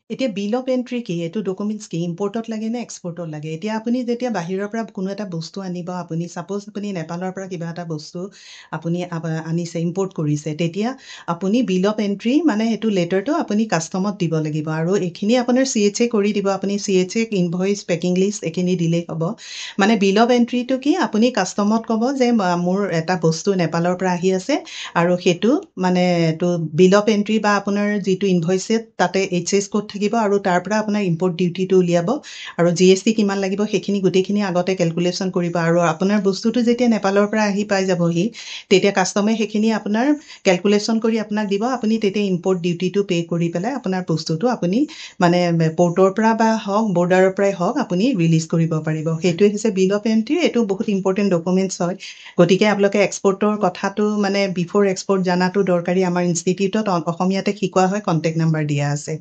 এতিয়া বিল of entry কি? এইটো ডকুমেণ্টছ কি? ইম্পৰ্টত লাগে নে এক্সপৰ্টত লাগে? এতিয়া আপুনি যেতিয়া বাহিৰৰ পৰা কোনো এটা বস্তু আনিব, আপুনি ছাপ'জ আপুনি নেপালৰ পৰা কিবা এটা বস্তু আপুনি আনিছে, ইম্পৰ্ট কৰিছে, তেতিয়া আপুনি বিল অফ এন্ট্ৰি মানে সেইটো লেটাৰটো আপুনি কাষ্টমত দিব লাগিব আৰু এইখিনি আপোনাৰ CHA কৰি দিব। আপুনি CHA ইনভইচ পেকিং লিষ্ট এইখিনি দিলেই হ'ব। মানে বিল অফ এন্ট্ৰিটো কি? আপুনি কাষ্টমত ক'ব যে মোৰ এটা বস্তু নেপালৰ পৰা আহি আছে আৰু সেইটো মানে এইটো বিল অফ এন্ট্ৰি বা আপোনাৰ যিটো ইনভইচেড তাতে HS কোড থাকিব আৰু তাৰ পৰা আপোনাৰ ইম্পৰ্ট ডিউটিটো উলিয়াব আৰু GST কিমান লাগিব সেইখিনি গোটেইখিনি আগতে কেলকুলেশ্যন কৰিব আৰু আপোনাৰ বস্তুটো যেতিয়া নেপালৰ পৰা আহি পাই যাবহি তেতিয়া কাষ্টমে সেইখিনি আপোনাৰ কেলকুলেশ্যন কৰি আপোনাক দিব। আপুনি তেতিয়া ইম্পৰ্ট ডিউটিটো পে' কৰি পেলাই আপোনাৰ বস্তুটো আপুনি মানে পৰ্টৰ পৰা বা হওক বৰ্ডাৰৰ পৰাই হওক আপুনি ৰিলিজ কৰিব পাৰিব। সেইটোৱে হৈছে বিল অফ এন্ট্ৰি। এইটো বহুত ইম্পৰ্টেণ্ট ডকুমেণ্টছ হয়। গতিকে আপোনালোকে এক্সপৰ্টৰ কথাটো মানে বিফ'ৰ এক্সপৰ্ট জানাটো দৰকাৰী। আমাৰ ইনষ্টিটিউটত অসমীয়াতে শিকোৱা হয়, কণ্টেক্ট নাম্বাৰ দিয়া আছে।